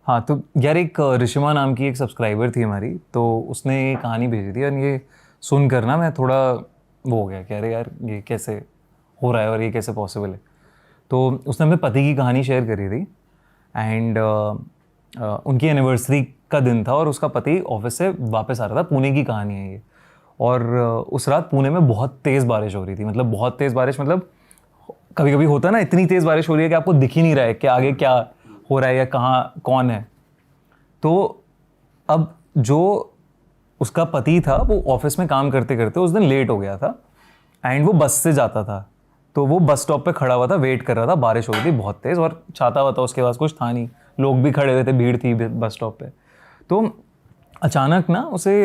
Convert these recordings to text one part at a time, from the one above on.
हाँ तो यार एक ऋषिमा नाम की एक सब्सक्राइबर थी हमारी, तो उसने ये कहानी भेजी थी और ये सुनकर ना मैं थोड़ा वो हो गया कि अरे यार ये कैसे हो रहा है और ये कैसे पॉसिबल है। तो उसने अपने पति की कहानी शेयर करी थी एंड उनकी एनिवर्सरी का दिन था और उसका पति ऑफिस से वापस आ रहा था। पुणे की कहानी है ये। और उस रात पुणे में बहुत तेज़ बारिश हो रही थी, मतलब बहुत तेज़ बारिश, मतलब कभी कभी होता है ना इतनी तेज़ बारिश हो रही है कि आपको दिख ही नहीं रहा है कि आगे क्या हो रहा है या कहाँ कौन है। तो अब जो उसका पति था वो ऑफिस में काम करते करते उस दिन लेट हो गया था एंड वो बस से जाता था। तो वो बस स्टॉप पे खड़ा हुआ था, वेट कर रहा था। बारिश हो रही थी बहुत तेज़ और छाता वाता उसके पास कुछ था नहीं, लोग भी खड़े हुए थे, भीड़ थी बस स्टॉप पे। तो अचानक ना उसे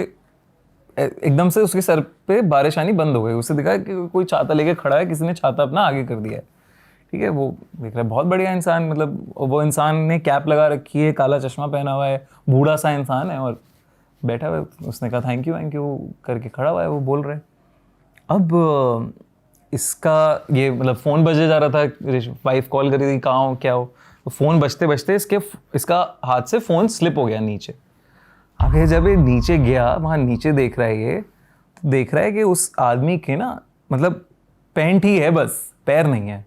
एकदम से उसके सर पे बारिश आनी बंद हो गई। उसे दिखा कि कोई छाता लेके खड़ा है, किसी ने छाता अपना आगे कर दिया है। ठीक है, वो देख रहा है बहुत बढ़िया इंसान, मतलब वो इंसान ने कैप लगा रखी है, काला चश्मा पहना हुआ है, बूढ़ा सा इंसान है और बैठा हुआ है। उसने कहा थैंक यू करके खड़ा हुआ है, वो बोल रहे हैं। अब इसका ये मतलब फ़ोन बजे जा रहा था, वाइफ कॉल करी थी कहाँ हो क्या हो। तो फ़ोन बजते बजते इसका हाथ से फ़ोन स्लिप हो गया नीचे। अब ये जब ये नीचे गया, वहाँ नीचे देख रहा है, ये तो देख रहा है कि उस आदमी के ना मतलब पैंट ही है बस, पैर नहीं है।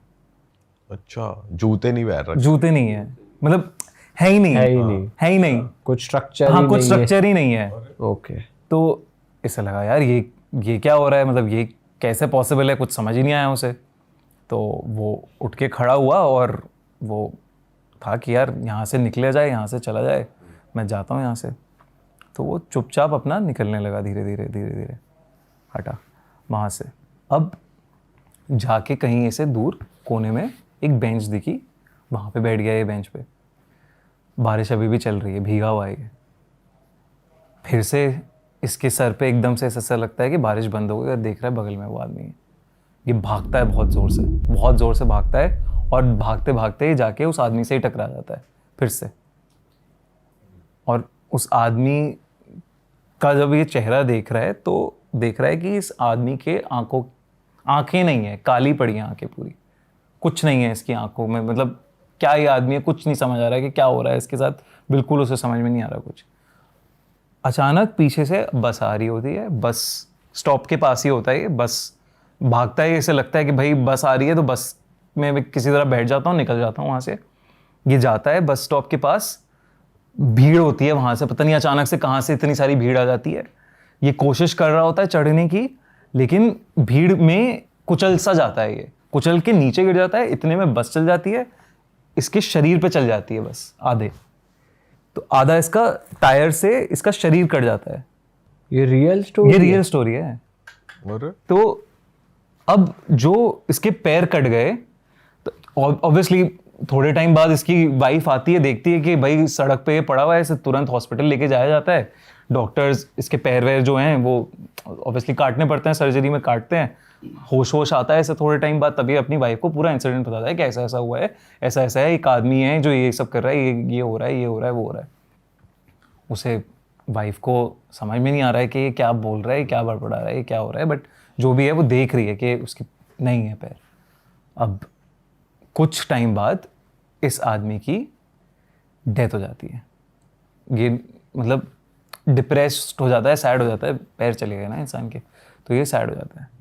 अच्छा, जूते नहीं पहन रखे? जूते नहीं है, मतलब है ही नहीं, है ही नहीं, है ही नहीं, कुछ स्ट्रक्चर हाँ ही कुछ नहीं है। स्ट्रक्चर ही नहीं है। ओके। तो इसे लगा यार ये क्या हो रहा है, मतलब ये कैसे पॉसिबल है, कुछ समझ ही नहीं आया उसे। तो वो उठ के खड़ा हुआ और वो था कि यार यहाँ से निकले जाए, यहाँ से चला जाए, मैं जाता हूँ यहाँ से। तो वो चुपचाप अपना निकलने लगा, धीरे धीरे धीरे धीरे हटा वहाँ से। अब जाके कहीं ऐसे दूर कोने में एक बेंच दिखी, वहाँ पे बैठ गया ये बेंच पे। बारिश अभी भी चल रही है, भीगा हुआ है ये। फिर से इसके सर पे एकदम से ऐसा लगता है कि बारिश बंद हो गई और देख रहा है बगल में वो आदमी है। ये भागता है बहुत ज़ोर से भागता है और भागते भागते ही जाके उस आदमी से ही टकरा जाता है फिर से। और उस आदमी का जब ये चेहरा देख रहा है तो देख रहा है कि इस आदमी के आंखें नहीं है, काली पड़ी हैं आंखें पूरी, कुछ नहीं है इसकी आंखों में। मतलब क्या ये आदमी है, कुछ नहीं समझ आ रहा है कि क्या हो रहा है इसके साथ, बिल्कुल उसे समझ में नहीं आ रहा कुछ। अचानक पीछे से बस आ रही होती है, बस स्टॉप के पास ही होता है ये, बस भागता है। ऐसे लगता है कि भाई बस आ रही है तो बस में किसी तरह बैठ जाता हूँ, निकल जाता हूँ वहाँ से। ये जाता है बस स्टॉप के पास, भीड़ होती है वहाँ से, पता नहीं अचानक से कहाँ से इतनी सारी भीड़ आ जाती है। ये कोशिश कर रहा होता है चढ़ने की, लेकिन भीड़ में कुचल सा जाता है, ये कुचल के नीचे गिर जाता है। इतने में बस चल जाती है, इसके शरीर पे चल जाती है बस आधे, तो आधा इसका टायर से इसका शरीर कट जाता है। ये रियल स्टोरी है। और तो अब जो इसके पैर कट गए, तो ऑब्वियसली थोड़े टाइम बाद इसकी वाइफ आती है, देखती है कि भाई सड़क पे पड़ा हुआ है, इसे तुरंत हॉस्पिटल लेके जाया जाता है। डॉक्टर्स इसके पैर वैर जो हैं वो ऑब्वियसली काटने पड़ते हैं, सर्जरी में काटते हैं। होश आता है इसे थोड़े टाइम बाद, तभी अपनी वाइफ को पूरा इंसिडेंट बताता है कि ऐसा ऐसा हुआ है, ऐसा है, एक आदमी है जो ये सब कर रहा है, ये हो रहा है, ये हो रहा है, वो हो रहा है। उसे वाइफ को समझ में नहीं आ रहा है कि ये क्या बोल रहा है, क्या बड़बड़ा रहा है, ये क्या हो रहा है, बट जो भी है वो देख रही है कि उसकी नहीं है पैर। अब कुछ टाइम बाद इस आदमी की डेथ हो जाती है। ये मतलब डिप्रेस्ड हो जाता है, सैड हो जाता है, पैर चले गए ना इंसान के, तो ये सैड हो जाता है।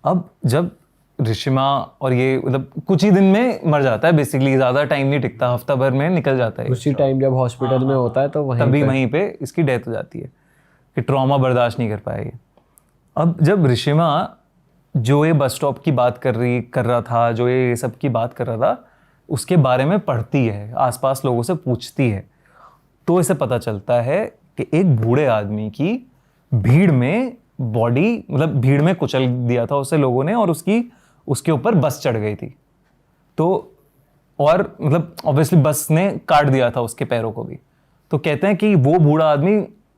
अब जब ऋषिमा और ये मतलब कुछ ही दिन में मर जाता है बेसिकली, ज़्यादा टाइम नहीं टिकता, हफ्ता भर में निकल जाता है। उसी टाइम जब हॉस्पिटल में होता है तो वहीं पे इसकी डेथ हो जाती है कि ट्रॉमा बर्दाश्त नहीं कर पाएगी। अब जब ऋषिमा जो ये बस स्टॉप की बात कर रहा था, जो ये सब की बात कर रहा था, उसके बारे में पढ़ती है, आसपास लोगों से पूछती है, तो इसे पता चलता है कि एक बूढ़े आदमी की भीड़ में बॉडी, मतलब भीड़ में कुचल दिया था उसे लोगों ने और उसके ऊपर बस चढ़ गई थी। तो और मतलब ऑब्वियसली बस ने काट दिया था उसके पैरों को भी। तो कहते हैं कि वो बूढ़ा आदमी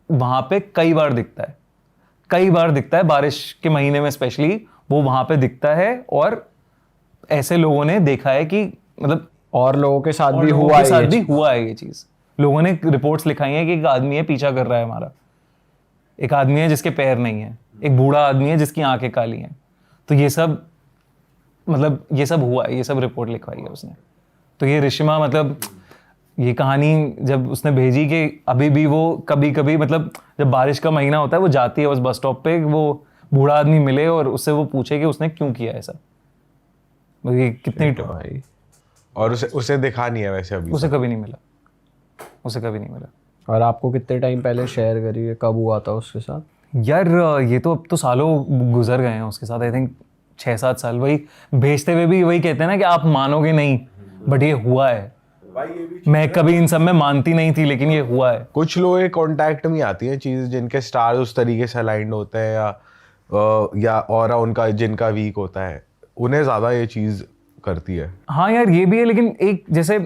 वहां पे कई बार दिखता है, बारिश के महीने में स्पेशली वो वहां पे दिखता है। और ऐसे लोगों ने देखा है कि मतलब और लोगों के साथ और भी लोगों हुआ के साथ है भी हुआ है ये चीज। लोगों ने रिपोर्ट्स लिखाई हैं कि एक आदमी है पीछा कर रहा है हमारा, एक आदमी है जिसके पैर नहीं है, एक बूढ़ा आदमी है जिसकी आंखें काली हैं। तो ये सब मतलब ये सब हुआ है, ये सब रिपोर्ट लिखवाई है उसने। तो ये ऋषिमा मतलब ये कहानी जब उसने भेजी कि अभी भी वो कभी कभी मतलब जब बारिश का महीना होता है वो जाती है उस बस स्टॉप पे, वो बूढ़ा आदमी मिले और उससे वो पूछे कि उसने क्यों किया ऐसा। मतलब ये कितनी भाई और उसे दिखा नहीं है वैसे अभी उसे कभी नहीं मिला, उसे कभी नहीं मिला। और आपको कितने टाइम पहले शेयर करी है, कब हुआ था उसके साथ? यार ये तो अब तो सालों गुजर गए हैं उसके साथ, आई थिंक 6-7 साल। वही भेजते हुए भी वही कहते हैं ना कि आप मानोगे नहीं बट ये हुआ है। मैं कभी इन सब में मानती नहीं थी लेकिन ये हुआ है। कुछ लोग के कांटेक्ट में आती हैं चीज़ जिनके स्टार उस तरीके से अलाइंड होते हैं या ऑरा उनका जिनका वीक होता है, उन्हें ज़्यादा ये चीज़ करती है। हाँ यार ये भी है, लेकिन एक जैसे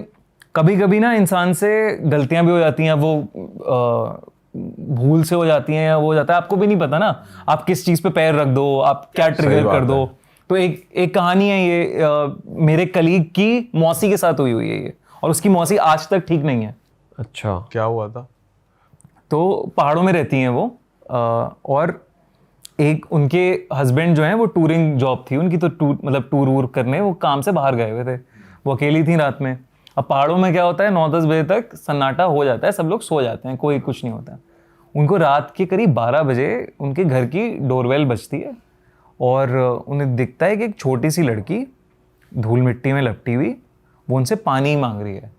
कभी कभी ना इंसान से गलतियां भी हो जाती हैं, वो भूल से हो जाती हैं या वो हो जाता है, आपको भी नहीं पता ना आप किस चीज़ पे पैर रख दो, आप क्या ट्रिगर कर दो। तो एक कहानी है ये मेरे कलीग की मौसी के साथ हुई है ये, और उसकी मौसी आज तक ठीक नहीं है। अच्छा, क्या हुआ था? तो पहाड़ों में रहती हैं वो और एक उनके हस्बैंड जो हैं वो टूरिंग जॉब थी उनकी, तो टूर वूर करने वो काम से बाहर गए हुए थे। वो अकेली थी रात में। अब पहाड़ों में क्या होता है 9-10 बजे तक सन्नाटा हो जाता है, सब लोग सो जाते हैं, कोई कुछ नहीं होता। उनको रात के करीब 12 बजे उनके घर की डोरबेल बजती है और उन्हें दिखता है कि एक छोटी सी लड़की धूल मिट्टी में लपटी हुई वो उनसे पानी मांग रही है।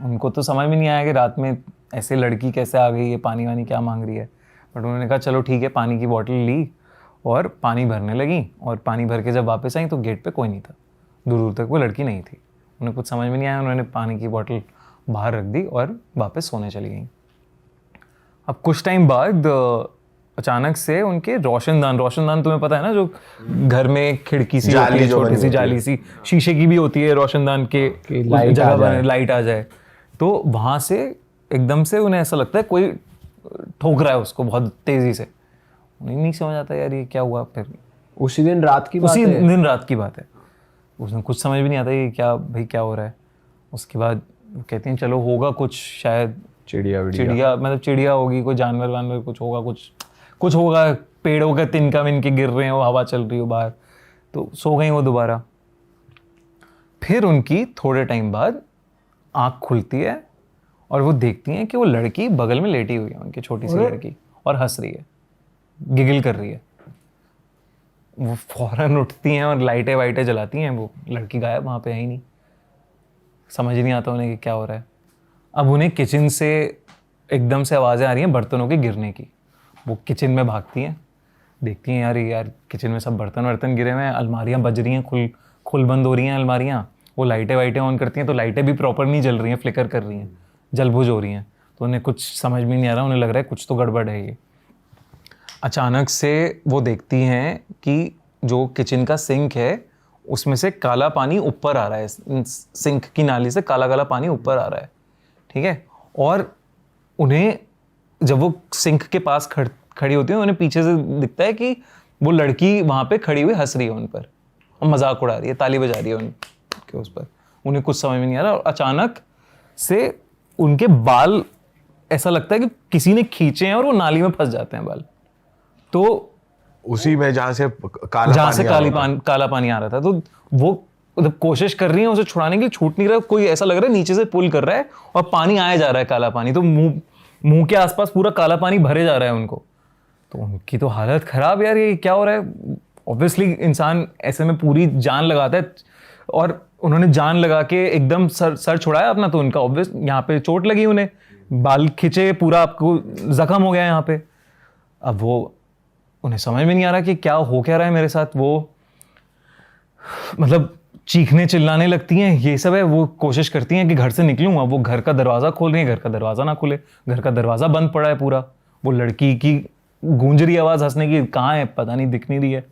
उनको तो समझ में नहीं आया कि रात में ऐसे लड़की कैसे आ गई है, पानी वानी क्या मांग रही है। बट उन्होंने कहा चलो ठीक है, पानी की बॉटल ली और पानी भरने लगी। और पानी भर के जब वापस आई तो गेट पे कोई नहीं था, दूर दूर तक वो लड़की नहीं थी। उन्हें कुछ समझ में नहीं आया, उन्होंने पानी की बॉटल बाहर रख दी और वापस सोने चली गई। अब कुछ टाइम बाद अचानक से उनके रोशनदान तुम्हें पता है ना, जो घर में खिड़की सी होती है, छोटी सी जाली सी शीशे की भी होती है रोशनदान के, लाइट आ जाए। तो वहां से एकदम से उन्हें ऐसा लगता है कोई ठोक रहा है उसको बहुत तेजी से। उन्हें नहीं समझ आता यार ये क्या हुआ। फिर उसी दिन रात की बात है? उसी दिन रात की बात है। उसमें कुछ समझ भी नहीं आता ये क्या भाई क्या हो रहा है। उसके बाद कहते हैं चलो होगा कुछ, शायद चिड़िया मतलब चिड़िया होगी, कोई जानवर वानवर कुछ होगा, कुछ होगा, पेड़ों के तिनका मिनके गिर रहे हो, हवा चल रही हो बाहर। तो सो गई वो दोबारा। फिर उनकी थोड़े टाइम बाद आँख खुलती है और वो देखती हैं कि वो लड़की बगल में लेटी हुई है, उनकी छोटी सी लड़की, और हंस रही है, गिगल कर रही है। वो फौरन उठती हैं और लाइटें वाइटें जलाती हैं। वो लड़की गायब, वहाँ पे है ही नहीं। समझ ही नहीं आता उन्हें कि क्या हो रहा है। अब उन्हें किचन से एकदम से आवाज़ें आ रही हैं बर्तनों के गिरने की। वो किचन में भागती हैं, देखती हैं यार किचन में सब बर्तन गिरे हुए हैं, अलमारियाँ बज रही हैं, खुल बंद हो रही हैं अलमारियाँ। वो लाइटें वाइटें ऑन करती हैं तो लाइटें भी प्रॉपर नहीं जल रही हैं, फ्लिकर कर रही हैं, जलबुझ हो रही हैं। तो उन्हें कुछ समझ में नहीं आ रहा, उन्हें लग रहा है कुछ तो गड़बड़ है ये। अचानक से वो देखती हैं कि जो किचन का सिंक है उसमें से काला पानी ऊपर आ रहा है, सिंक की नाली से काला काला पानी ऊपर आ रहा है, ठीक है। और उन्हें जब वो सिंक के पास खड़ी होती है, उन्हें पीछे से दिखता है कि वो लड़की वहाँ पे खड़ी हुई हंस रही है उन पर और मजाक उड़ा रही है, ताली बजा रही है उनके उस पर। उन्हें कुछ समझ में नहीं आ रहा और अचानक से उनके बाल ऐसा लगता है कि किसी ने खींचे हैं और वो नाली में फंस जाते हैं बाल। तो उसी में जहाँ से काला पानी आ रहा था, तो वो मतलब कोशिश कर रही है उसे छुड़ाने के लिए, छूट नहीं रहा। कोई ऐसा लग रहा है नीचे से पुल कर रहा है और पानी आया जा रहा है, काला पानी। तो मुंह के आसपास पूरा काला पानी भरे जा रहा है उनको। तो उनकी तो हालत खराब, यार ये क्या हो रहा है। ऑब्वियसली इंसान ऐसे में पूरी जान लगाता है और उन्होंने जान लगा के एकदम सर छुड़ाया अपना। तो उनका ऑब्वियस यहाँ पे चोट लगी, उन्हें बाल खिंचे, पूरा आपको जख्म हो गया यहाँ पे। अब वो उन्हें समझ में नहीं आ रहा कि क्या रहा है मेरे साथ। वो मतलब चीखने चिल्लाने लगती हैं, ये सब है। वो कोशिश करती हैं कि घर से निकलूँ। अब वो घर का दरवाज़ा खोल रही हैं, घर का दरवाज़ा ना खुले, घर का दरवाज़ा बंद पड़ा है पूरा। वो लड़की की गूंज रही आवाज़ हंसने की, कहाँ है पता नहीं, दिख नहीं रही है।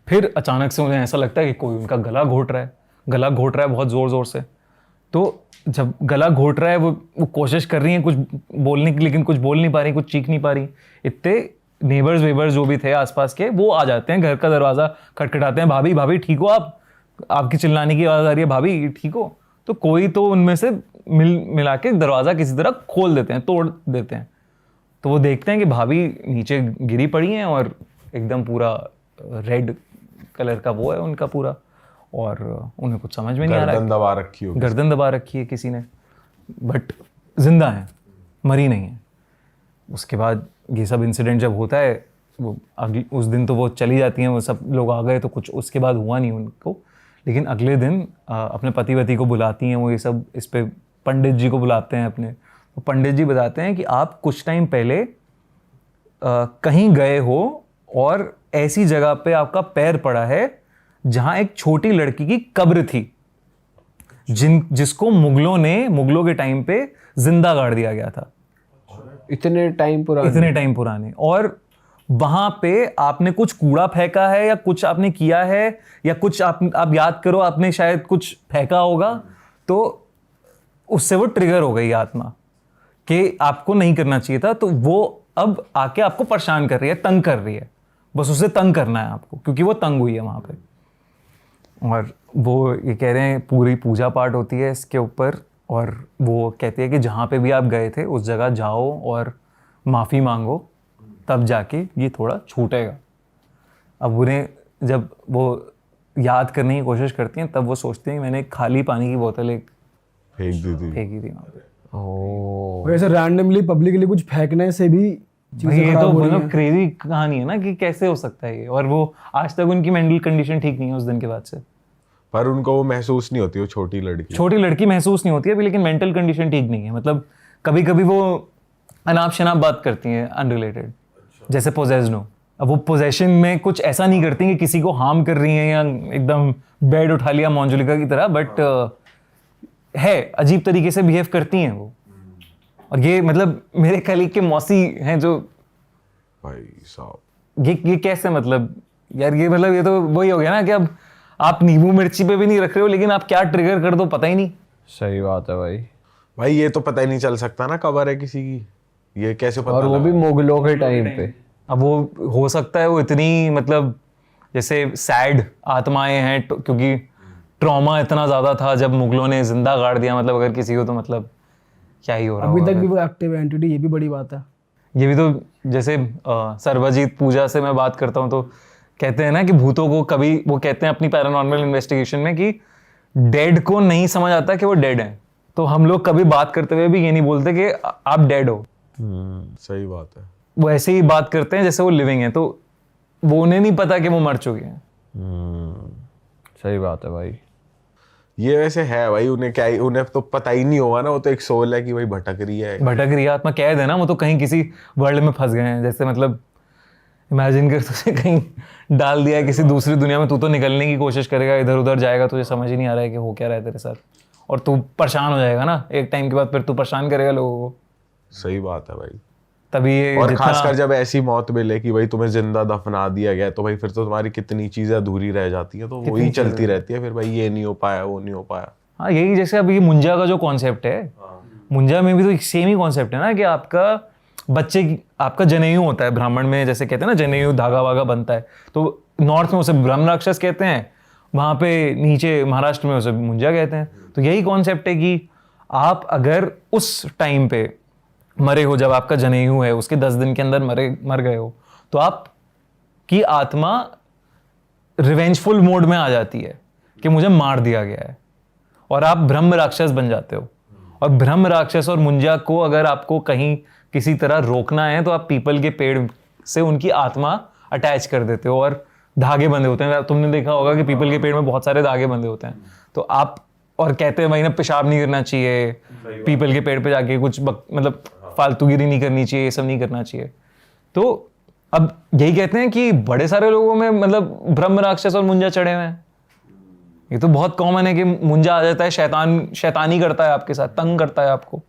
फिर अचानक से उन्हें ऐसा लगता है कि कोई उनका गला घोट रहा है बहुत ज़ोर ज़ोर से। तो जब गला घोट रहा है, वो कोशिश कर रही हैं कुछ बोलने की, लेकिन कुछ बोल नहीं पा रही, कुछ चीख नहीं पा रही। इतने नेबर्स वेबर्स जो भी थे आसपास के, वो आ जाते हैं, घर का दरवाज़ा खटखटाते हैं, भाभी ठीक हो आप, आपकी चिल्लाने की आवाज़ आ रही है, भाभी ठीक हो। तो कोई तो उनमें से मिला के दरवाज़ा किसी तरह खोल देते हैं, तोड़ देते हैं। तो वो देखते हैं कि भाभी नीचे गिरी पड़ी हैं और एकदम पूरा रेड कलर का वो है उनका पूरा, और उन्हें कुछ समझ में नहीं आ रहा है। गर्दन दबा रखी है किसी ने। बट जिंदा हैं, मरी नहीं है। उसके बाद ये सब इंसिडेंट जब होता है, वो अगले उस दिन तो वो चली जाती हैं, वो सब लोग आ गए तो कुछ उसके बाद हुआ नहीं उनको। लेकिन अगले दिन अपने पति वती को बुलाती हैं वो, ये सब इस पे पंडित जी को बुलाते हैं अपने। वो पंडित जी बताते हैं कि आप कुछ टाइम पहले कहीं गए हो और ऐसी जगह पे आपका पैर पड़ा है जहां एक छोटी लड़की की कब्र थी, जिसको मुगलों के टाइम पे जिंदा गाड़ दिया गया था, इतने टाइम पुराने। और वहां पे आपने कुछ कूड़ा फेंका है या कुछ आपने किया है या कुछ आप याद करो, आपने शायद कुछ फेंका होगा, तो उससे वो ट्रिगर हो गई आत्मा कि आपको नहीं करना चाहिए था, तो वो अब आके आपको परेशान कर रही है, तंग कर रही है। बस उसे तंग करना है आपको, क्योंकि वो तंग हुई है वहां पे। और वो ये कह रहे हैं पूरी पूजा पाठ होती है इसके ऊपर, और वो कहते हैं कि जहाँ पे भी आप गए थे उस जगह जाओ और माफ़ी मांगो, तब जाके ये थोड़ा छूटेगा। अब उन्हें जब वो याद करने की कोशिश करती हैं, तब वो सोचते हैं मैंने खाली पानी की बोतल एक फेंकी थी वहाँ पे। ओह, वैसे रैंडमली पब्लिकली कुछ फेंकने से भी चीजें ये खराब तो हो रही मतलब हैं। क्रेजी कहानी है ना कि कैसे हो सकता है ये। और वो आज तक उनकी मेंटल कंडीशन ठीक नहीं है उस दिन के बाद से। पर उनको वो महसूस नहीं होती, वो छोटी लड़की महसूस नहीं होती है, लेकिन मेंटल कंडीशन ठीक नहीं है। मतलब कभी कभी वो अनाप शनाप बात करती हैं अनरिलेटेड, जैसे पोजेस्ड हो। अब वो पोजेशन में कुछ ऐसा नहीं करती कि किसी को हार्म कर रही हैं या एकदम बेड उठा लिया मोंजुलिका की तरह, बट है अजीब तरीके से बिहेव करती हैं वो। और ये मतलब मेरे कलीग के मौसी हैं जो, भाई साहब ये कैसे, मतलब यार ये मतलब ये तो वही हो गया ना कि अब आप नींबू मिर्ची पे भी नहीं रख रहे हो, लेकिन आप क्या ट्रिगर कर दो पता ही नहीं। सही बात है भाई। ये तो पता ही नहीं चल सकता ना कबर है किसी की, ये कैसे पता और वो भी मुगलों के टाइम पे। अब वो हो सकता है वो इतनी मतलब जैसे सैड आत्माएं हैं क्योंकि ट्रॉमा इतना ज्यादा था जब मुगलों ने जिंदा गाड़ दिया, मतलब अगर किसी को, तो मतलब क्या ही हो रहा अभी होगा तक भी फिर। वो एक्टिव एंटिटी, ये भी बड़ी बात है। ये भी तो जैसे सर्वजीत पूजा से मैं बात करता हूँ तो कहते हैं ना कि भूतों को कभी, वो कहते हैं अपनी पैरानॉर्मल इन्वेस्टिगेशन में कि डेड को नहीं समझ आता कि वो डेड है। तो हम लोग कभी बात करते हुए भी ये नहीं बोलते कि आप डेड हो, सही बात है। वो ऐसे ही बात करते हैं जैसे वो लिविंग है, तो वो उन्हें नहीं पता कि वो मर चुके हैं। सही बात है भाई। ये वैसे है भाई, उन्हें तो पता ही नहीं होगा ना, वो तो एक सोल है कि भाई भटक रही है। आत्मा कैद है ना, वो तो कहीं किसी वर्ल्ड में फंस गए हैं। जैसे मतलब इमेजिन कर, तुझे कहीं डाल दिया है किसी दूसरी दुनिया में, तू तो निकलने की कोशिश करेगा, इधर उधर जाएगा, तुझे समझ ही नहीं आ रहा है कि हो क्या रहा है तेरे साथ, और तू परेशान हो जाएगा ना एक टाइम के बाद, फिर तू परेशान करेगा लोगों को। सही बात है भाई। तभी ये और खासकर जब ऐसी मौत मिले कि भाई तुम्हें जिंदा दफना दिया गया, तो भाई फिर तो तुम्हारी कितनी चीजें अधूरी रह जाती है, तो वही चलती रहती है फिर भाई, ये नहीं हो पाया, वो नहीं हो पाया। हाँ, यही जैसे अब ये मुंजा का जो कॉन्सेप्ट है, मुंजा में भी तो सेम ही कॉन्सेप्ट है ना कि आपका आपका जनेऊ होता है ब्राह्मण में, जैसे कहते हैं ना जनेऊ धागा वागा बनता है, तो नॉर्थ में उसे ब्रह्म राक्षस कहते हैं, वहाँ पे नीचे महाराष्ट्र में उसे मुंजा कहते हैं। तो यही कॉन्सेप्ट है कि आप अगर उस टाइम पे मरे हो, जब आपका जनेऊ है उसके 10 दिन के अंदर मर गए हो, तो आप की आत्मा रिवेंजफुल मोड में आ जाती है कि मुझे मार दिया गया है, और आप ब्रह्म राक्षस बन जाते हो। और ब्रह्म राक्षस और मुंजा को अगर आपको कहीं किसी तरह रोकना है, तो आप पीपल के पेड़ से उनकी आत्मा अटैच कर देते हो, और धागे बंधे होते हैं। तुमने देखा होगा कि पीपल के पेड़ में बहुत सारे धागे बंधे होते हैं, तो आप, और कहते हैं भाई ना पेशाब नहीं करना चाहिए, पीपल के पेड़ पे जाके कुछ मतलब फालतूगिरी नहीं करनी चाहिए, ये सब नहीं करना चाहिए। तो अब यही कहते हैं कि बड़े सारे लोगों में मतलब ब्रह्म राक्षस और मुंजा चढ़े हुए हैं। ये तो बहुत कॉमन है कि मुंजा आ जाता है, शैतानी करता है आपके साथ, तंग करता है आपको,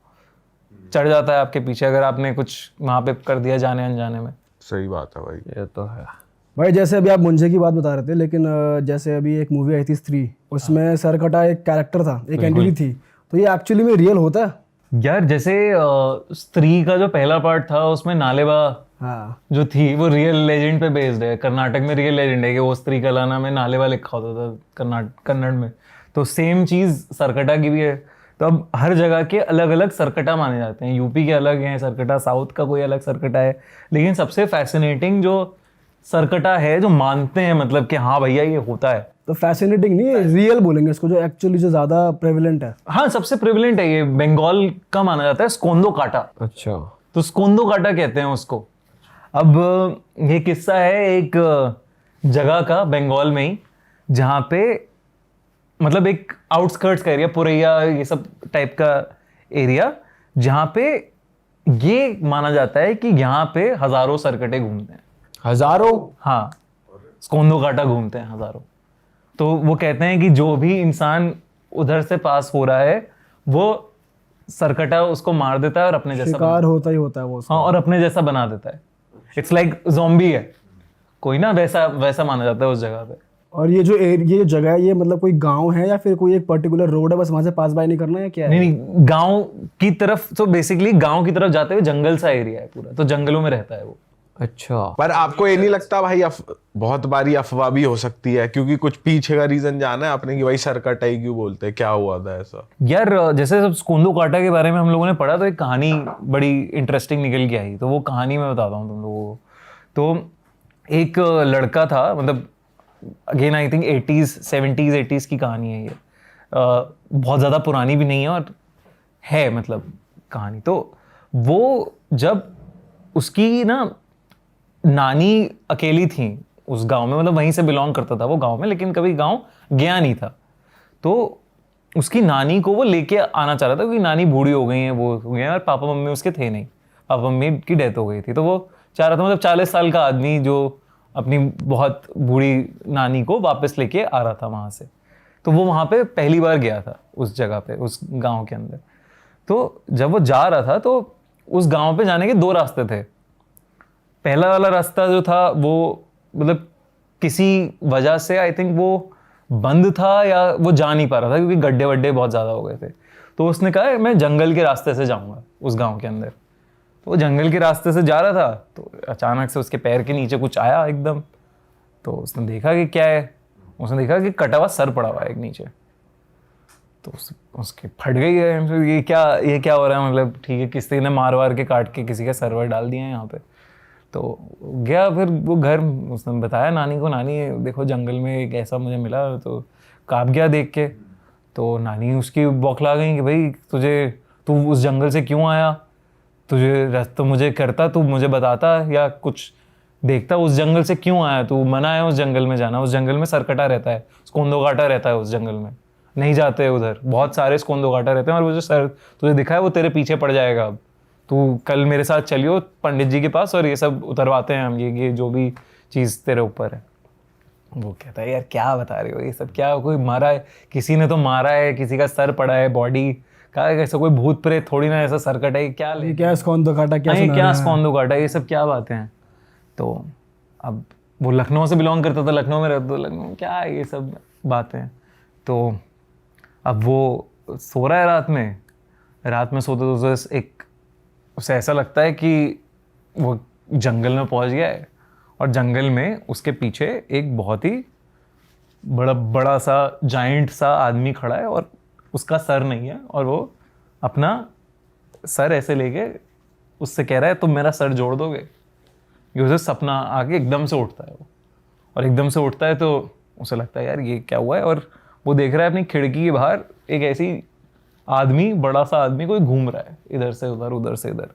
चढ़ जाता है आपके पीछे अगर आपने कुछ वहां पे कर दिया जाने अनजाने में। सही बात है भाई। ये तो है भाई। जैसे अभी आप मुंजे की बात बता रहे थे, लेकिन जैसे अभी एक मूवी आई थी स्त्री, उसमें सरकटा एक कैरेक्टर था, एक एंटिटी थी, तो ये एक्चुअली में रियल होता है? यार जैसे स्त्री का जो पहला पार्ट था उसमें नालेबा हाँ, जो थी वो रियल लेजेंड पे बेस्ड है। कर्नाटक में रियल लेजेंड है कि वो स्त्री कलाना में नालेबा लिखा होता था कन्नड़ में। तो सेम चीज सरकटा की भी है। तो अब हर जगह के अलग अलग सरकटा माने जाते हैं, यूपी के अलग हैं सरकटा, साउथ का कोई अलग सरकटा है। लेकिन सबसे फैसिनेटिंग जो सरकटा है जो मानते हैं मतलब कि हाँ भैया ये होता है, तो फैसिनेटिंग नहीं है, रियल बोलेंगे इसको, जो एक्चुअली जो ज़्यादा प्रेवलेंट है। हाँ, सबसे प्रिविलेंट है ये, बंगाल का माना जाता है स्कोंदो काटा। अच्छा। तो स्कोंदो काटा कहते हैं उसको। अब ये किस्सा है एक जगह का बंगाल में ही, जहाँ पे मतलब एक आउटस्कर्ट्स का एरिया, पुरैया ये सब टाइप का एरिया, जहाँ पे ये माना जाता है कि यहाँ पे हजारों सरकटे घूमते हैं। हजारों? हाँ, स्कोंदो काटा घूमते हैं हजारों। तो वो कहते हैं कि जो भी इंसान उधर से पास हो रहा है वो सरकटा उसको मार देता है और अपने जैसा शिकार होता ही होता है वो उसका। हाँ, और अपने जैसा बना देता है। इट्स लाइक ज़ॉम्बी है कोई ना, वैसा वैसा माना जाता है उस जगह पे। और ये जो जगह है, ये मतलब कोई गांव है या फिर कोई एक पर्टिकुलर रोड है, बस वहां से पास बाय नहीं करना है, क्या है? नहीं, गांव की तरफ, तो बेसिकली गांव की तरफ जाते हुए जंगल सा एरिया है पूरा, तो जंगलों में रहता है वो। अच्छा। पर आपको ये नहीं लगता भाई बहुत बारी अफवाह भी हो सकती है, क्योंकि कुछ पीछे का रीजन जाना है आपने कि भाई सरकटाई क्यों बोलते हैं, क्या हुआ था ऐसा? यार जैसे सब स्कोंदो काटा के बारे में हम लोगों ने पढ़ा, तो एक कहानी बड़ी इंटरेस्टिंग निकल के आई, तो वो कहानी मैं बताता हूँ तुम लोगों को। तो एक लड़का था, मतलब again I think 70s 80s की कहानी है ये, बहुत ज़्यादा पुरानी भी नहीं है और है मतलब कहानी। तो वो जब उसकी ना नानी अकेली थी उस गांव में, मतलब वहीं से बिलोंग करता था वो गांव में, लेकिन कभी गांव गया नहीं था। तो उसकी नानी को वो लेके आना चाह रहा था, क्योंकि नानी बूढ़ी हो गई है, वो हो गए हैं, और पापा मम्मी उसके थे नहीं, पापा मम्मी की डेथ हो गई थी। तो वो चाह रहा था, मतलब 40 साल का आदमी जो अपनी बहुत बूढ़ी नानी को वापस लेके आ रहा था वहाँ से। तो वो वहाँ पे पहली बार गया था उस जगह पे, उस गाँव के अंदर। तो जब वो जा रहा था तो उस गाँव पे जाने के 2 रास्ते थे। पहला वाला रास्ता जो था वो मतलब किसी वजह से आई थिंक वो बंद था या वो जा नहीं पा रहा था, क्योंकि गड्ढे वड्ढे बहुत ज़्यादा हो गए थे। तो उसने कहा मैं जंगल के रास्ते से जाऊँगा उस गांव के अंदर। तो वो जंगल के रास्ते से जा रहा था, तो अचानक से उसके पैर के नीचे कुछ आया एकदम। तो उसने देखा कि क्या है, उसने देखा कि कटा हुआ सर पड़ा हुआ है एक नीचे। तो उसके फट गई है, ये क्या हो रहा है, मतलब ठीक है किसी ने मार के काट के किसी का सर्वर डाल दिया है यहाँ पे। तो गया फिर वो घर, उसने बताया नानी को, नानी देखो जंगल में एक ऐसा मुझे मिला। तो काँप गया देख के। तो नानी उसकी बौखला गई कि भाई तू उस जंगल से क्यों आया, तुझे रास्ता मुझे करता, तू मुझे बताता या कुछ देखता, उस जंगल से क्यों आया, तू मना है उस जंगल में जाना, उस जंगल में सरकटा रहता है, स्कोंदो काटा रहता है उस जंगल में, नहीं जाते उधर, बहुत सारे स्कोंदो काटा रहते हैं और वो जो सर तुझे दिखा है वो तेरे पीछे पड़ जाएगा। अब तू कल मेरे साथ चलियो पंडित जी के पास और ये सब उतरवाते हैं हम, ये जो भी चीज़ तेरे ऊपर है। वो कहता है यार क्या बता रहे हो, ये सब क्या, कोई मारा है, किसी ने तो मारा है, किसी का सर पड़ा है बॉडी का, ऐसा कोई भूत प्रेत थोड़ी ना ऐसा सर कटा है, क्या ये क्या स्कोंदो काटा, क्या सुना क्या रहे हैं? स्कोंदो काटा, ये सब क्या बातें हैं। तो अब वो लखनऊ से बिलोंग करता था, लखनऊ में रहता था, लखनऊ क्या है ये सब बातें। तो अब वो सो रहा है रात में सोते सोते एक उसे ऐसा लगता है कि वो जंगल में पहुंच गया है और जंगल में उसके पीछे एक बहुत ही बड़ा सा जाइंट सा आदमी खड़ा है और उसका सर नहीं है, और वो अपना सर ऐसे लेके उससे कह रहा है तुम मेरा सर जोड़ दोगे। ये उसे सपना आके एकदम से उठता है वो, और एकदम से उठता है तो उसे लगता है यार ये क्या हुआ है, और वो देख रहा है अपनी खिड़की के बाहर एक ऐसी आदमी, बड़ा सा आदमी कोई घूम रहा है, इधर से उधर से इधर,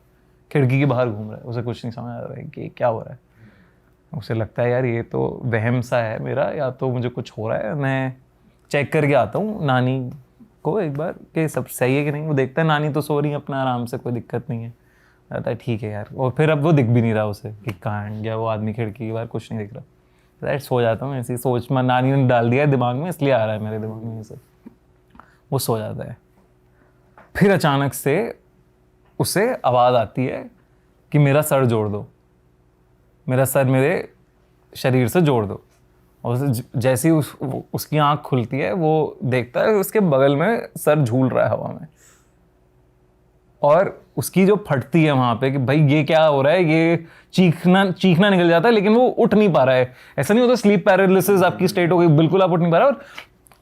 खिड़की के बाहर घूम रहा है। उसे कुछ नहीं समझ आ रहा है कि क्या हो रहा है। उसे लगता है यार ये तो वहम सा है मेरा, या तो मुझे कुछ हो रहा है, मैं चेक करके आता हूँ नानी को एक बार कि सब सही है कि नहीं। वो देखता है नानी तो सो रही है अपना आराम से, कोई दिक्कत नहीं है। कहता है ठीक है यार, और फिर अब वो दिख भी नहीं रहा उसे कि कहाँ गया वो आदमी, खिड़की के बाहर कुछ नहीं दिख रहा। राइट, सो जाता हूँ, ऐसी सोच में नानी ने डाल दिया है दिमाग में, इसलिए आ रहा है मेरे दिमाग में ये सब। वो सो जाता है। फिर अचानक से उसे आवाज़ आती है कि मेरा सर जोड़ दो, मेरा सर मेरे शरीर से जोड़ दो। और जैसे ही उसकी आंख खुलती है वो देखता है उसके बगल में सर झूल रहा है हवा में, और उसकी जो फटती है वहाँ पे कि भाई ये क्या हो रहा है, ये चीखना निकल जाता है, लेकिन वो उठ नहीं पा रहा है। ऐसा नहीं होता स्लीप पैरालिसिस आपकी स्टेट हो गई, बिल्कुल आप उठ नहीं पा रहे, और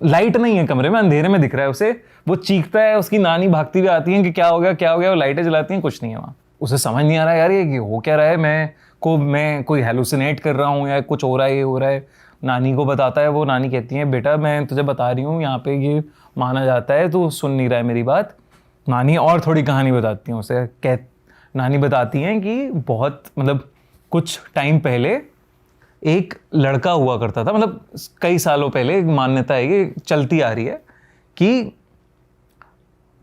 लाइट नहीं है कमरे में, अंधेरे में दिख रहा है उसे। वो चीखता है, उसकी नानी भागती हुई आती है कि क्या हो गया, वो लाइटें जलाती हैं, कुछ नहीं है वहाँ। उसे समझ नहीं आ रहा है यार ये हो क्या रहा है, मैं कोई हैलुसिनेट कर रहा हूँ या कुछ हो रहा है, ये हो रहा है। नानी को बताता है, वो नानी कहती है बेटा मैं तुझे बता रही हूँ यहाँ पे ये माना जाता है, तू सुन नहीं रहा है मेरी बात। नानी और थोड़ी कहानी बताती हैं उसे, नानी बताती हैं कि बहुत मतलब कुछ टाइम पहले एक लड़का हुआ करता था, मतलब कई सालों पहले एक मान्यता है कि चलती आ रही है कि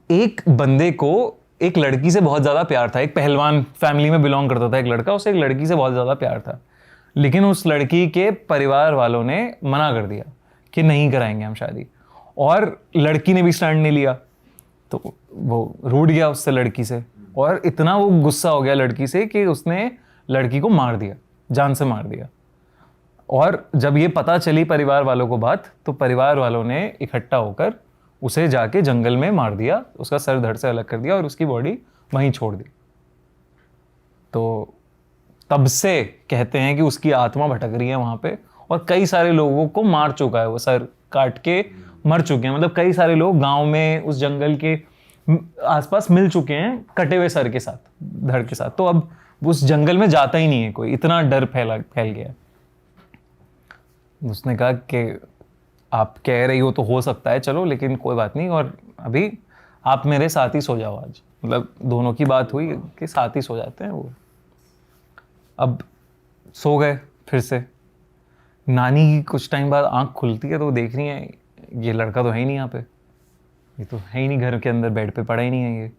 एक बंदे को एक लड़की से बहुत ज़्यादा प्यार था। एक पहलवान फैमिली में बिलोंग करता था एक लड़का, उसे एक लड़की से बहुत ज़्यादा प्यार था, लेकिन उस लड़की के परिवार वालों ने मना कर दिया कि नहीं कराएंगे हम शादी, और लड़की ने भी स्टैंड नहीं लिया, तो वो रूठ गया उससे, लड़की से, और इतना वो गुस्सा हो गया लड़की से कि उसने लड़की को मार दिया, जान से मार दिया। और जब ये पता चली परिवार वालों को बात, तो परिवार वालों ने इकट्ठा होकर उसे जाके जंगल में मार दिया, उसका सर धड़ से अलग कर दिया और उसकी बॉडी वहीं छोड़ दी। तो तब से कहते हैं कि उसकी आत्मा भटक रही है वहाँ पे, और कई सारे लोगों को मार चुका है, वो सर काट के मर चुके हैं। मतलब कई सारे लोग गांव में उस जंगल के आसपास मिल चुके हैं कटे हुए सर के साथ, धड़ के साथ। तो अब उस जंगल में जाता ही नहीं है कोई, इतना डर फैल गया। उसने कहा कि आप कह रही हो तो हो सकता है, चलो, लेकिन कोई बात नहीं, और अभी आप मेरे साथ ही सो जाओ आज। मतलब दोनों की बात हुई कि साथ ही सो जाते हैं वो। अब सो गए फिर से। नानी की कुछ टाइम बाद आंख खुलती है तो वो देख रही है ये लड़का तो है ही नहीं यहाँ पे, ये तो है ही नहीं घर के अंदर, बेड पे पड़ा ही नहीं है ये।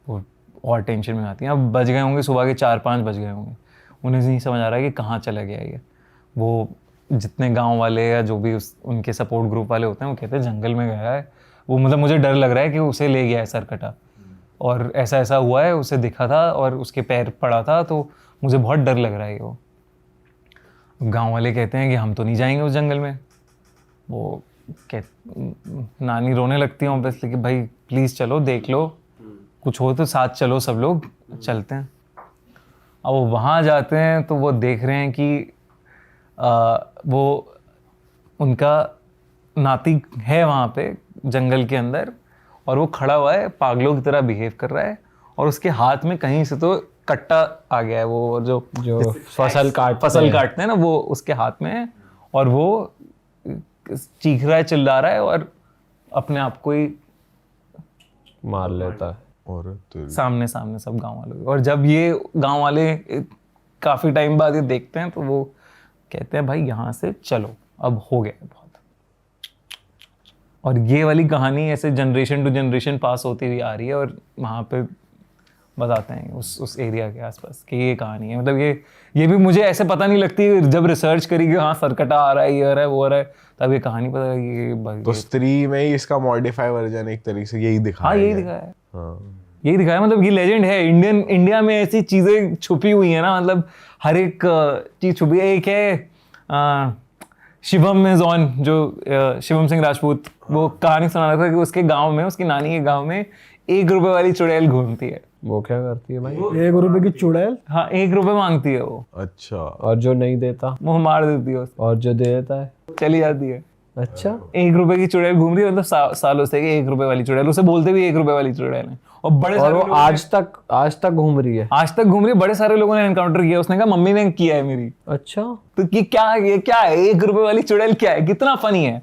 वो और टेंशन में आती हैं। अब बज गए होंगे सुबह के 4-5 बज गए होंगे, उन्हें नहीं समझ आ रहा है कि कहाँ चला गया ये। वो जितने गांव वाले या जो भी उनके सपोर्ट ग्रुप वाले होते हैं वो कहते हैं जंगल में गया है वो, मतलब मुझे डर लग रहा है कि उसे ले गया है सरकटा, और ऐसा ऐसा हुआ है, उसे दिखा था और उसके पैर पड़ा था, तो मुझे बहुत डर लग रहा है वो। गांव वाले कहते हैं कि हम तो नहीं जाएंगे उस जंगल में। वो नानी रोने लगती है ऑब्वियसली कि भाई प्लीज़ चलो, देख लो, कुछ हो तो साथ चलो, सब लोग चलते हैं। अब वो वहाँ जाते हैं तो वो देख रहे हैं कि वो उनका नाती है वहाँ पे जंगल के अंदर, और वो खड़ा हुआ है, पागलों की तरह बिहेव कर रहा है, और उसके हाथ में कहीं से तो कट्टा आ गया है, वो जो फसल काटते हैं ना, वो उसके हाथ में है, और वो चीख रहा है, चिल्ला रहा है, और अपने आप को ही मार लेता है। और सामने सब गांव वालों। और जब ये गांव वाले काफ़ी टाइम बाद ये देखते हैं तो वो कहते हैं भाई यहाँ से चलो, अब हो गया बहुत। और ये वाली कहानी ऐसे जनरेशन टू जनरेशन पास होती हुई आ रही है, और वहाँ पे बताते हैं उस एरिया के आसपास कि ये कहानी है। मतलब ये भी मुझे ऐसे पता नहीं लगती, जब रिसर्च करी कि हाँ सरकटा आ रहा है, ये आ रहा है, वो आ रहा है, तब ये कहानी पता लगी। तो स्त्री में ही इसका मॉडिफाई वर्जन एक तरीके से यही दिखाया हाँ, यही दिखाया है। यही दिखाया, मतलब ये लेजेंड है। इंडिया में ऐसी चीज़ें छुपी हुई हैं ना, मतलब हर एक चीज़ छुपी है। एक है शिवम मेजॉन, जो शिवम सिंह राजपूत, वो कहानी सुना रहा था कि उसके गांव में, उसकी नानी के गांव में 1 रुपए वाली चुड़ैल घूमती है। वो क्या करती है भाई? 1 रुपए की चुड़ैल? हाँ, 1 रुपए मांगती है वो। अच्छा। और जो नहीं देता वो मार देती है उसको। और जो दे देता है चली जाती है। अच्छा, 1 रुपए की चुड़ैल घूम रही है, मतलब सालों से 1 रुपए वाली चुड़ैल, उसे बोलते भी 1 रुपए वाली चुड़ैल है। और बड़े और वो आज तक घूम रही है। आज तक घूम रही है। बड़े सारे लोगों ने एनकाउंटर किया। उसने कहा मम्मी ने किया है मेरी। अच्छा, तो ये क्या है 1 रुपए वाली चुड़ैल क्या है? कितना फनी है,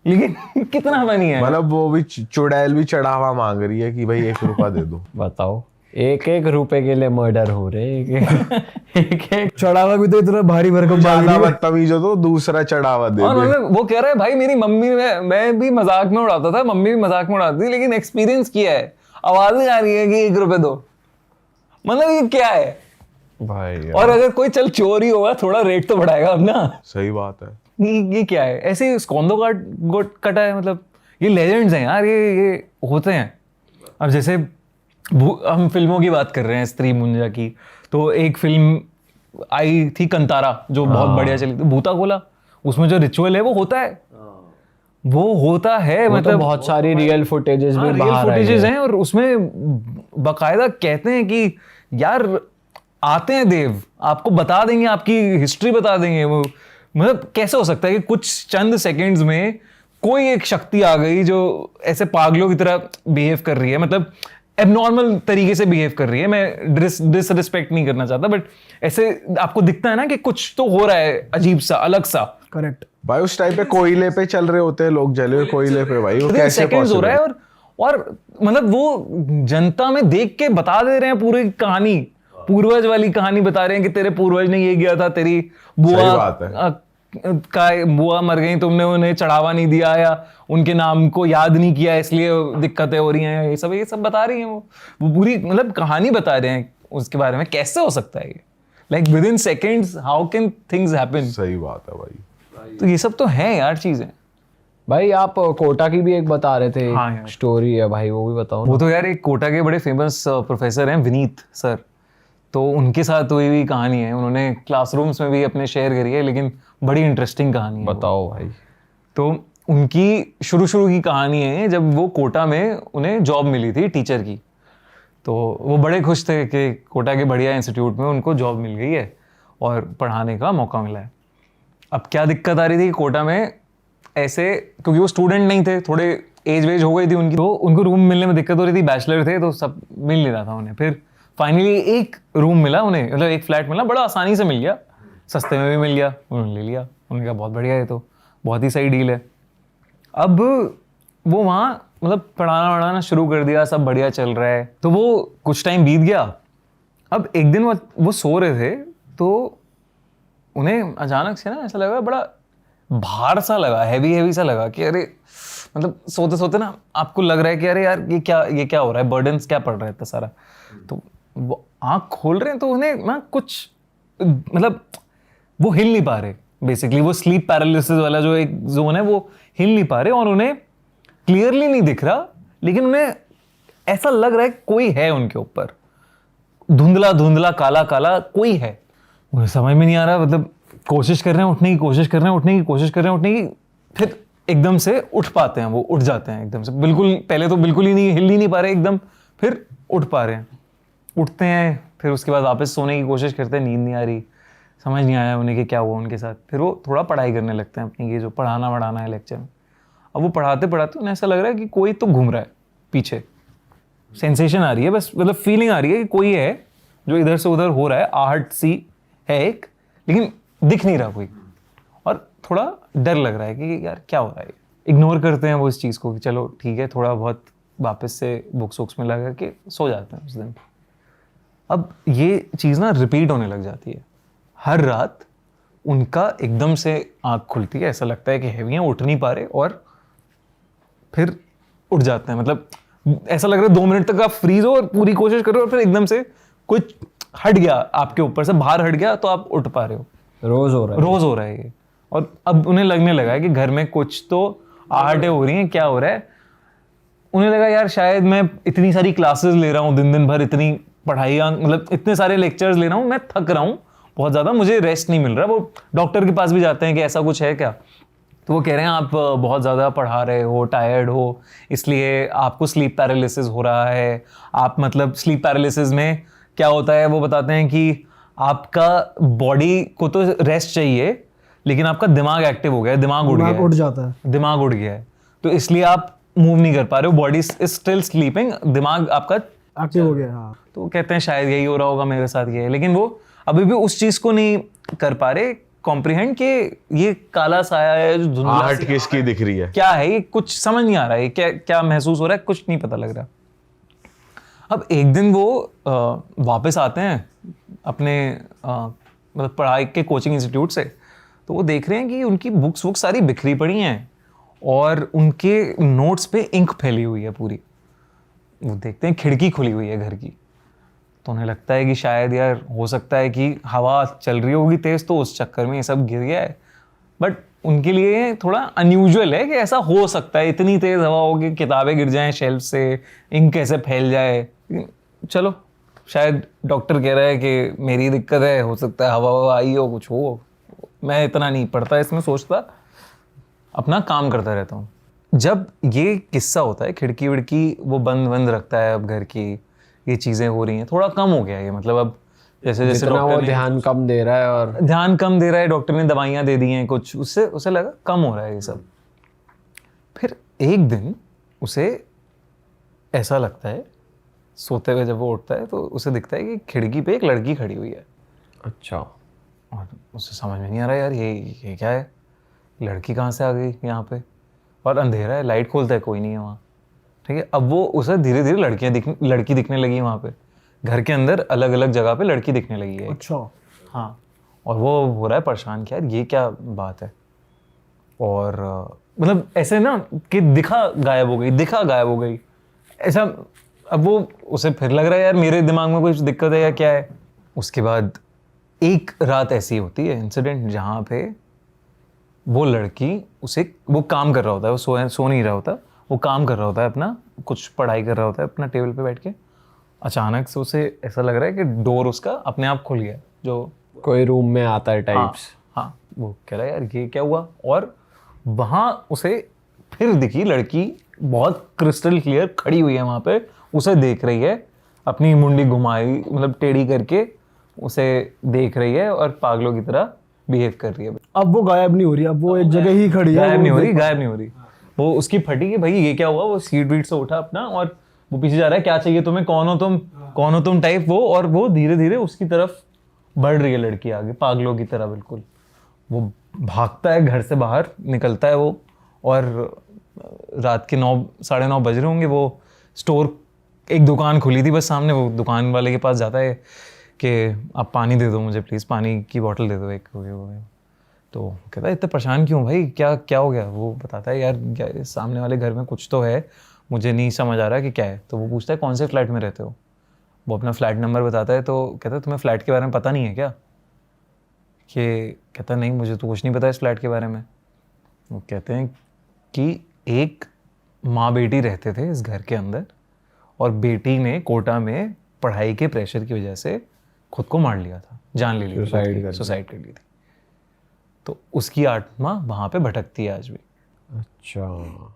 लेकिन कितना फनी है। मतलब वो भी चुड़ैल भी चढ़ावा मांग रही है कि भाई 1 रुपया दे दो। बताओ, 1 रुपए के लिए मर्डर हो रहे एक चढ़ावा भी तो इतना भारी भरकम ज्यादा बदतमीज हो तो दूसरा चढ़ावा दे और दे। मतलब वो कह रहा है भाई मेरी मम्मी, मैं भी मजाक में उड़ाता था, मम्मी भी मजाक में उड़ाती थी, लेकिन एक्सपीरियंस किया है, आवाजें आ रही है कि 1 रुपए दो। मतलब ये क्या है भाई यार। और अगर कोई चल चोर ही होगा, थोड़ा रेट तो बढ़ाएगा अब ना। सही बात है। ये क्या है? ऐसे स्कॉन्दो कटा है। मतलब ये लेजेंड्स हैं यार, ये होते हैं। अब जैसे हम फिल्मों की बात कर रहे हैं, स्त्री मुंजा की, तो एक फिल्म आई थी कंतारा, जो बहुत बढ़िया चली थी, भूता कोला। उसमें जो रिचुअल है वो होता है, मतलब तो बहुत सारी रियल फुटेजेस भी बाहर आई हैं, और उसमें बाकायदा कहते हैं कि यार आते हैं देव, आपको बता देंगे, आपकी हिस्ट्री बता देंगे। वो मतलब कैसे हो सकता है कि कुछ चंद सेकंड्स में कोई एक शक्ति आ गई जो ऐसे पागलों की तरह बिहेव कर रही है, मतलब एबनॉर्मल तरीके से बिहेव कर रही है। मैं डिसरिस्पेक्ट नहीं करना चाहता, बट ऐसे आपको दिखता है ना कि कुछ तो हो रहा है अजीब सा, अलग सा, करेक्ट। भाई उस टाइम पे कोयले पे चल रहे होते हैं लोग, जले हुए कोयले पे, भाई वो Within कैसे seconds हो पॉसिबल रहा है और मतलब वो जनता में देख के बता दे रहे हैं पूरी कहानी, पूर्वज वाली कहानी बता रहे हैं कि तेरे पूर्वज ने ये किया था, तेरी बुआ बात है। बुआ मर गई, तुमने उन्हें चढ़ावा नहीं दिया या उनके नाम को याद नहीं किया इसलिए दिक्कतें हो रही हैं, ये सब बता रही हैं वो पूरी मतलब कहानी बता रहे हैं उसके बारे में। कैसे हो सकता है ये? Like with in seconds how can things happen? सही बात है भाई। तो ये सब तो है यार चीजें। भाई आप कोटा की भी एक बता रहे थे, हाँ यार। स्टोरी है भाई, वो भी बताओ ना। वो तो यार एक कोटा के बड़े फेमस प्रोफेसर हैं विनीत सर, तो उनके साथ हुई हुई कहानी है, उन्होंने क्लासरूम्स में भी अपने शेयर करी है, लेकिन बड़ी इंटरेस्टिंग कहानी है। बताओ भाई। तो उनकी शुरू की कहानी है जब वो कोटा में उन्हें जॉब मिली थी टीचर की, तो वो बड़े खुश थे कि कोटा के बढ़िया इंस्टीट्यूट में उनको जॉब मिल गई है और पढ़ाने का मौका मिला है। अब क्या दिक्कत आ रही थी कोटा में ऐसे, क्योंकि वो स्टूडेंट नहीं थे, थोड़े एज वेज हो गई थी उनकी, तो उनको रूम मिलने में दिक्कत हो रही थी, बैचलर थे तो सब मिल नहीं रहा था उन्हें। फिर फाइनली एक रूम मिला उन्हें, मतलब एक फ्लैट मिला, बड़ा आसानी से मिल गया, सस्ते में भी मिल गया, उन्होंने ले लिया। उन्होंने कहा बहुत बढ़िया है, तो बहुत ही सही डील है। अब वो वहाँ मतलब पढ़ाना शुरू कर दिया, सब बढ़िया चल रहा है। तो वो कुछ टाइम बीत गया। अब एक दिन वो सो रहे थे, तो उन्हें अचानक से ना ऐसा लगा, बड़ा भार सा लगा, हैवी सा लगा कि अरे मतलब सोते सोते ना आपको लग रहा है कि अरे यार ये क्या हो रहा है, बर्डन्स क्या पड़ रहा है इतना सारा। तो वो आँख खोल रहे हैं तो उन्हें ना कुछ मतलब वो हिल नहीं पा रहे, बेसिकली वो स्लीप पैरालिसिस वाला जो एक जोन है वो हिल नहीं पा रहे, और उन्हें क्लियरली नहीं दिख रहा, लेकिन उन्हें ऐसा लग रहा है कोई है उनके ऊपर, धुंधला धुंधला काला काला कोई है। उन्हें समझ में नहीं आ रहा, मतलब कोशिश कर रहे हैं उठने की, कोशिश कर रहे हैं उठने की, फिर एकदम से उठ पाते हैं, वो उठ जाते हैं एकदम से, बिल्कुल पहले तो बिल्कुल ही नहीं, हिल ही नहीं पा रहे एकदम, फिर उठ पा रहे हैं, उठते हैं, फिर उसके बाद वापस सोने की कोशिश करते हैं, नींद नहीं आ रही, समझ नहीं आया उन्हें कि क्या हुआ उनके साथ। फिर वो थोड़ा पढ़ाई करने लगते हैं अपनी, ये जो पढ़ाना है लेक्चर में। अब वो पढ़ाते उन्हें ऐसा लग रहा है कि कोई तो घूम रहा है पीछे, सेंसेशन आ रही है, बस मतलब फीलिंग आ रही है कि कोई है जो इधर से उधर हो रहा है, आहट सी है एक, लेकिन दिख नहीं रहा कोई, और थोड़ा डर लग रहा है कि यार क्या हो रहा है। इग्नोर करते हैं वो इस चीज़ को कि चलो ठीक है, थोड़ा बहुत वापस से बुक्स वुक्स में लगा के सो जाते हैं उस दिन। अब ये चीज़ ना रिपीट होने लग जाती है हर रात, उनका एकदम से आँख खुलती है, ऐसा लगता है कि हैवी हैं, उठ नहीं पा रहे, और फिर उठ जाते हैं। मतलब ऐसा लग रहा है 2 मिनट तक आप फ्रीज हो और पूरी कोशिश कर रहे हो, और फिर एकदम से कुछ हट गया आपके ऊपर से, बाहर हट गया, तो आप उठ पा रहे हो। रोज हो रहा है ये। और अब उन्हें लगने लगा है कि घर में कुछ तो आहटें हो रही हैं, क्या हो रहा है। उन्हें लगा यार शायद मैं इतनी सारी क्लासेस ले रहा हूँ, दिन भर इतनी पढ़ाई, मतलब इतने सारे लेक्चर्स ले रहा हूँ, मैं थक रहा हूँ बहुत ज़्यादा, मुझे रेस्ट नहीं मिल रहा। वो डॉक्टर के पास भी जाते हैं कि ऐसा कुछ है क्या, तो वो कह रहे हैं आप बहुत ज़्यादा पढ़ा रहे हो, टायर्ड हो, इसलिए आपको स्लीप पैरालिसिस हो रहा है। आप मतलब स्लीप पैरालिसिस में क्या होता है वो बताते हैं कि आपका बॉडी को तो रेस्ट चाहिए, लेकिन आपका दिमाग एक्टिव हो गया है, दिमाग उठ जाता है, दिमाग उड़ गया है, तो इसलिए आप मूव नहीं कर पा रहे हो, बॉडी इज स्टिल स्लीपिंग, दिमाग आपका एक्टिव हो गया। हाँ, तो कहते हैं शायद यही हो रहा होगा मेरे साथ, ये है। लेकिन वो अभी भी उस चीज़ को नहीं कर पा रहे कॉम्प्रिहेंड कि ये काला साया है जो धुंधला आहट किसकी दिख रही है, क्या है ये, कुछ समझ नहीं आ रहा है, क्या महसूस हो रहा है, कुछ नहीं पता लग रहा। अब एक दिन वो वापस आते हैं अपने मतलब पढ़ाई के कोचिंग इंस्टीट्यूट से, तो वो देख रहे हैं कि उनकी बुक्स सारी बिखरी पड़ी हैं और उनके नोट्स पे इंक फैली हुई है पूरी। वो देखते हैं खिड़की खुली हुई है घर की, तो उन्हें लगता है कि शायद यार हो सकता है कि हवा चल रही होगी तेज़, तो उस चक्कर में ये सब गिर गया है। बट उनके लिए थोड़ा अनयूजुअल है कि ऐसा हो सकता है, इतनी तेज़ हवा होगी, किताबें गिर जाएं शेल्फ से, इंक कैसे फैल जाए। चलो शायद डॉक्टर कह रहा है कि मेरी दिक्कत है, हो सकता है हवा आई हो, कुछ हो, मैं इतना नहीं पढ़ता इसमें, सोचता, अपना काम करता रहता हूँ। जब ये किस्सा होता है, खिड़की विड़की वो बंद रखता है, अब घर की ये चीज़ें हो रही हैं, थोड़ा कम हो गया है मतलब, अब जैसे वो ध्यान कम दे रहा है, और डॉक्टर ने दवाइयाँ दे दी हैं कुछ, उससे उसे लगा कम हो रहा है ये सब। फिर एक दिन उसे ऐसा लगता है, सोते हुए जब वो उठता है तो उसे दिखता है कि खिड़की पे एक लड़की खड़ी हुई है। अच्छा, और उसे समझ में नहीं आ रहा यार ये क्या है। लड़की कहाँ से आ गई यहाँ पे, और अंधेरा है, लाइट खोलता है, कोई नहीं है वहाँ, ठीक है। अब वो उसे धीरे धीरे लड़की दिखने लगी है वहाँ पे, घर के अंदर अलग अलग जगह पे लड़की दिखने लगी है। अच्छा। हाँ, और वो हो रहा है परेशान कि यार ये क्या बात है। और मतलब ऐसे ना कि दिखा गायब हो गई ऐसा। अब वो उसे फिर लग रहा है यार मेरे दिमाग में कुछ दिक्कत है या क्या है। उसके बाद एक रात ऐसी होती है इंसिडेंट जहाँ पे वो लड़की वो काम कर रहा होता है, वो सो नहीं रहा होता, वो काम कर रहा होता है अपना, कुछ पढ़ाई कर रहा होता है अपना टेबल पे बैठ के। अचानक से उसे ऐसा लग रहा है कि डोर उसका अपने आप खुल गया, जो कोई रूम में आता है टाइप्स। हाँ, वो कह रहा है यार ये क्या हुआ। और वहाँ उसे फिर दिखी लड़की, बहुत क्रिस्टल क्लियर खड़ी हुई है वहाँ पे, उसे देख रही है, अपनी मुंडी घुमाई मतलब टेढ़ी करके उसे देख रही है और पागलों की तरह बिहेव कर रही है। अब वो गायब नहीं हो रही, अब वो एक जगह ही खड़ी है। गायब नहीं हो रही। वो उसकी फटी कि भाई ये क्या हुआ। वो सीट वीट से उठा अपना और वो पीछे जा रहा है, क्या चाहिए तुम्हें, कौन हो तुम टाइप वो। और वो धीरे धीरे उसकी तरफ बढ़ रही है लड़की आगे, पागलों की तरह बिल्कुल। वो भागता है, घर से बाहर निकलता है वो, और रात के 9-9:30 बज रहे होंगे। वो स्टोर, एक दुकान खुली थी बस सामने, वो दुकान वाले के पास जाता है कि आप पानी दे दो मुझे प्लीज़, पानी की बोतल दे दो एक। तो कहता है इतने परेशान क्यों भाई, क्या हो गया। वो बताता है यार क्या सामने वाले घर में कुछ तो है, मुझे नहीं समझ आ रहा कि क्या है। तो वो पूछता है कौन से फ्लैट में रहते हो। वो अपना फ्लैट नंबर बताता है। तो कहता है तुम्हें फ्लैट के बारे में पता नहीं है क्या। कि कहता नहीं मुझे तो कुछ नहीं पता इस फ्लैट के बारे में। वो कहते हैं कि एक माँ बेटी रहते थे इस घर के अंदर, और बेटी ने कोटा में पढ़ाई के प्रेशर की वजह से खुद को मार लिया था, जान ले ली, सुसाइड कर ली थी। तो उसकी आत्मा वहाँ पे भटकती है आज भी। अच्छा,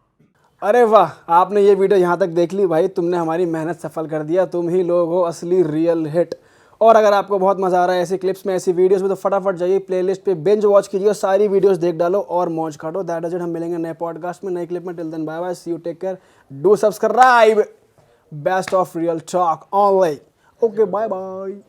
अरे वाह, आपने ये वीडियो यहाँ तक देख ली भाई, तुमने हमारी मेहनत सफल कर दिया। तुम ही लोग हो असली रियल हिट। और अगर आपको बहुत मज़ा आ रहा है ऐसी क्लिप्स में, ऐसी वीडियोस में, तो फटाफट जाइए प्लेलिस्ट पे बिंज वॉच कीजिए, सारी वीडियोस देख डालो और मौज काटो। That is it. हम मिलेंगे नए पॉडकास्ट में, नई क्लिप में। Till then bye bye, see you, take care, do subscribe. Best of Real Talk Online. Okay, bye bye.